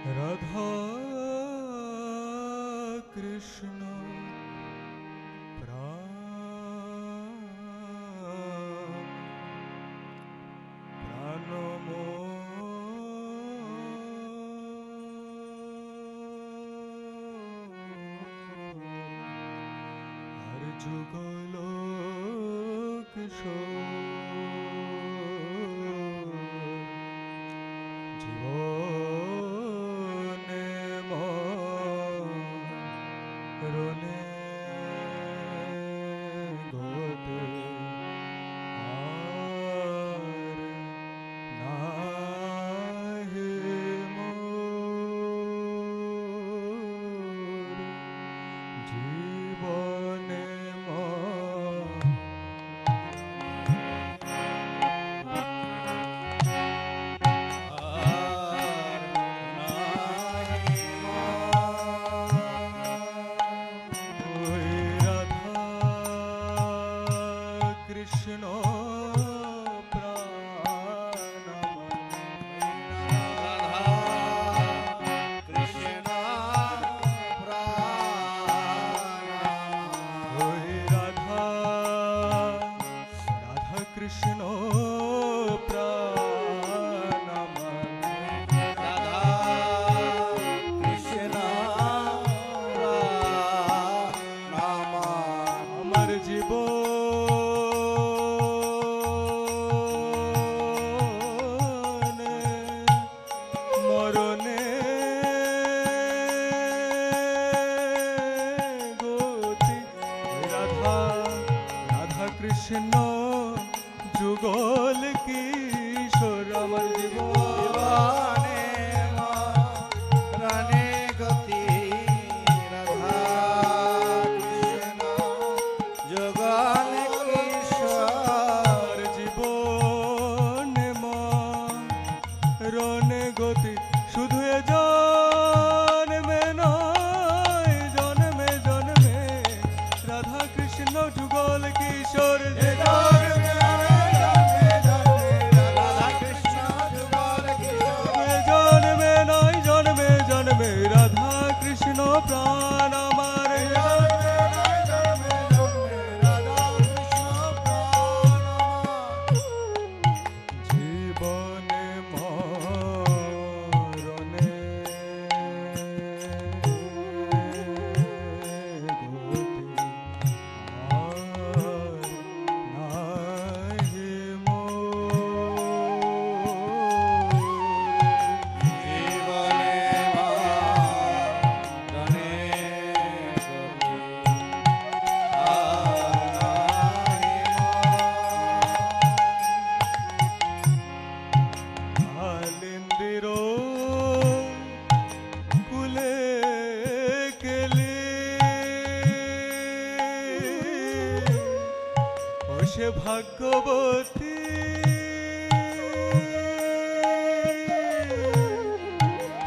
রাধা কৃষ্ণ আর যুগলোক জীবনে মরণে গতে আর নাহি মোর জীবনে কৃষ্ণ কৃষ্ণ আমার জীবনে মরণে গতি রাধা কৃষ্ণ যুগল কিশোর আমার জীবনে মরণে গতি রাধা কৃষ্ণ যুগল কিশোর জীবনে মরণে গতি শুধু এ জন্মে নয় জন্মে জন্মে রাধা কৃষ্ণ যুগল কিশোর জন্মে নয় জন্মে জন্মে রাধা কৃষ্ণ প্রাণ আমার জীবনে মরণে সে ভাগ্যবতী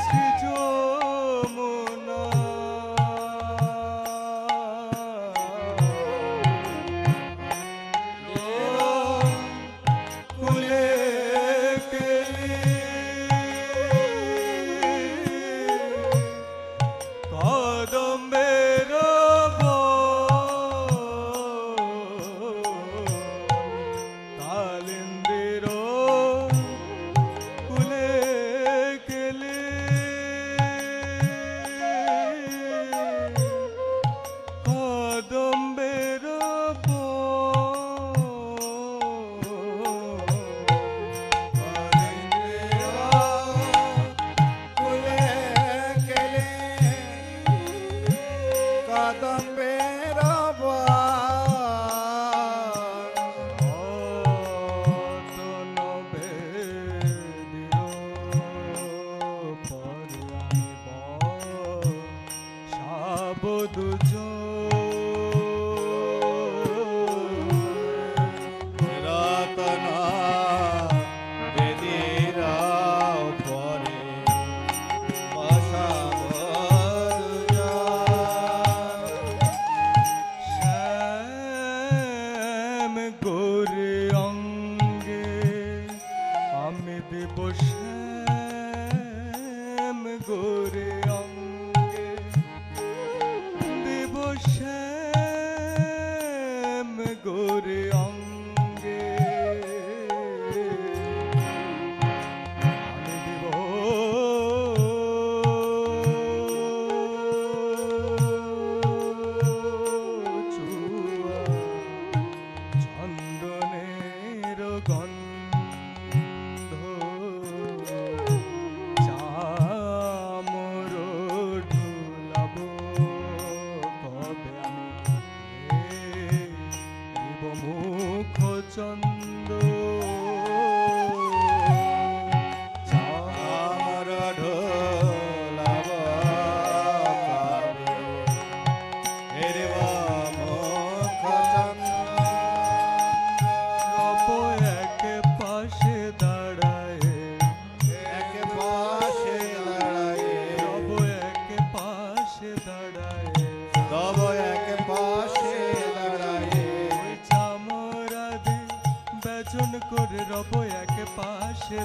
শ্রী যমুনা কুলে কেলি কদম্বের কাল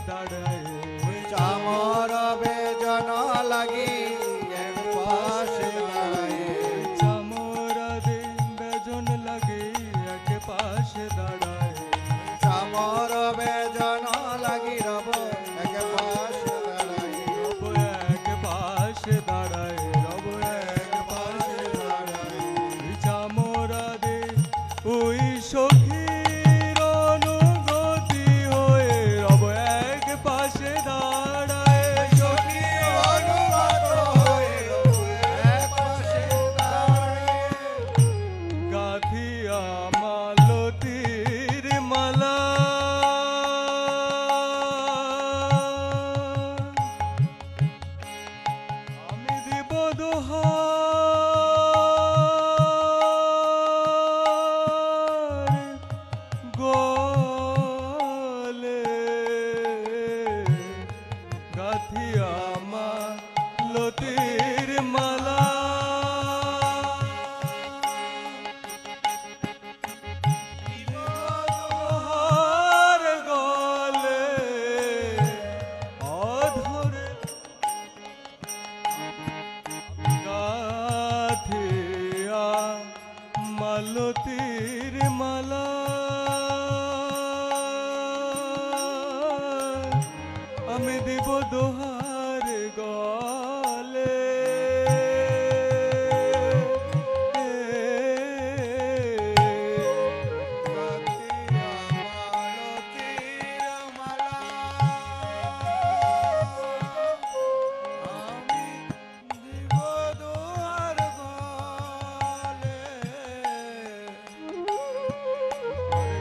দাঁড়ায় চামর বেজন লাগি এক পাশে দাঁড়ায় চামরাদে বেজন লাগে এক পাশে দাঁড়ায় চামর বেজন লাগি রব এক পাশে দাঁড়ায় রব এক পাশে দাঁড়ায় রব এক পাশে দাঁড়ায় চামরাদে ওই সখীর অনুগতি হয়ে রব এক পাশে দাঁড়ায় সখী অনুগত হয়ে রব এক পাশে দাঁড়ায় গাথিয়া মালতীর মালা আমি দিব দোহার গলে গাথিয়া মালতীর মালা হার গলে অধরে গাথিয়া মালতীর মালা আমি দিব দোহার গলে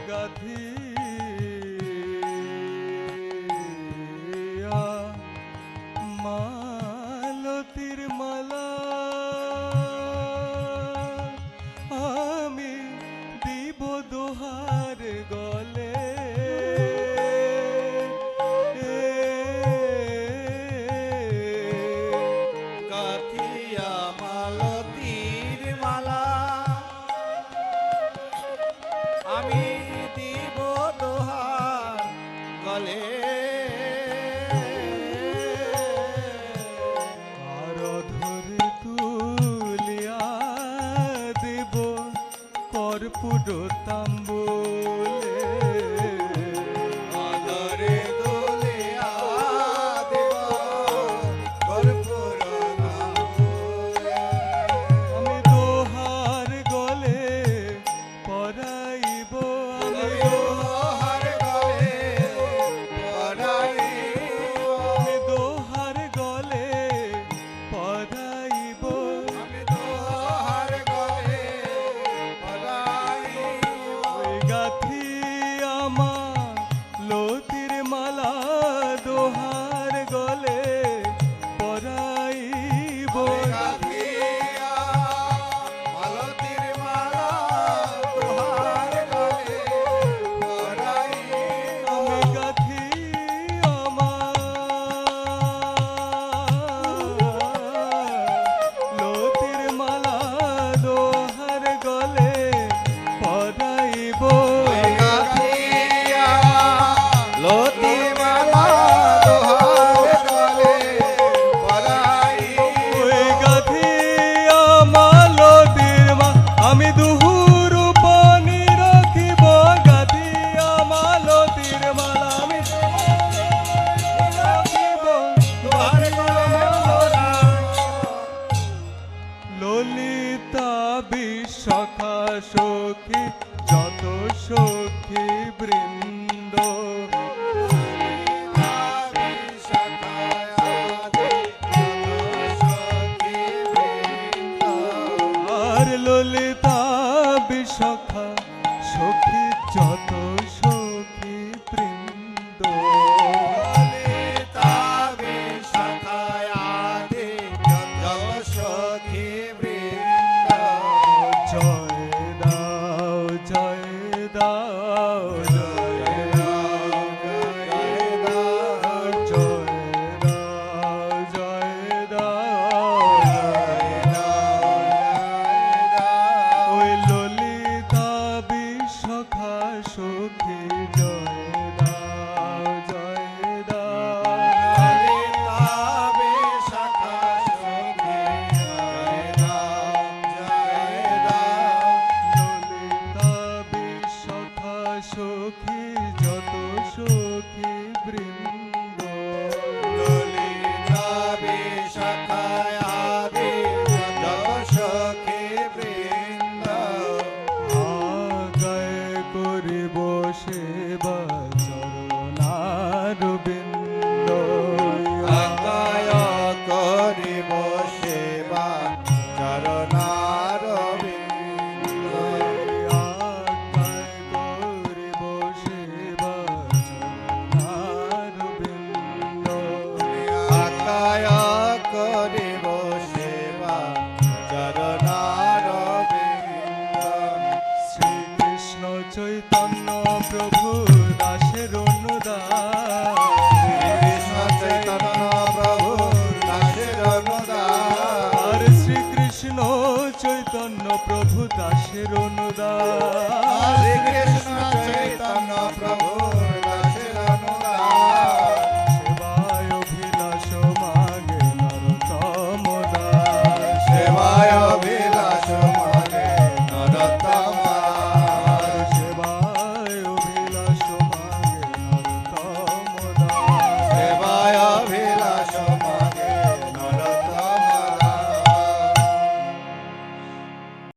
গাথিয়া মালতীর মালা আমি দিব দোহার গলে গাথিয়া মালতীর মালা আমি দিব দোহার গলে আর ধরে তুলিয়া দেব কর্পূর তাম্বুলে আদরে দোলিয়া দেব কর্পূর তাম্বুলে। আমি দোহার গলে পরাইব আমি দোহার গলে পরাইব, আমি দোহার গলে পরাইব আমি দোহার গলে পরাইব। ওই গাথিয়া মালতীর মালা দোহার গলে পরাইব গাথিয়া মালতীর মালা দোহার গলে পরাইব। আমি গাথিয়া মালতীর মালা দোহার গলে পরাইব গাথিয়া লতির মালা দোহার গলে পরাইব। ওই গাথিয়া মালতীর মা আমি দুহুর পানি রাখিব গাথিয়া মালতীর মালা আমি রাখিব দোহার গলে পরাইব। ললিতা বিশাখা সখী যত সখী বৃন্দ আর ললিতা বিশাখা সখী যত সখী বৃন্দ জয় দাও করিব সেবা চরণার বিন্দ। শ্রীকৃষ্ণ চৈতন্য প্রভু দাসের অনুদান, কৃষ্ণ চৈতন্য প্রভু দাসের অনুদান। আর শ্রীকৃষ্ণ চৈতন্য প্রভু দাসের অনুদান, শ্রীকৃষ্ণ চৈতন্য প্রভু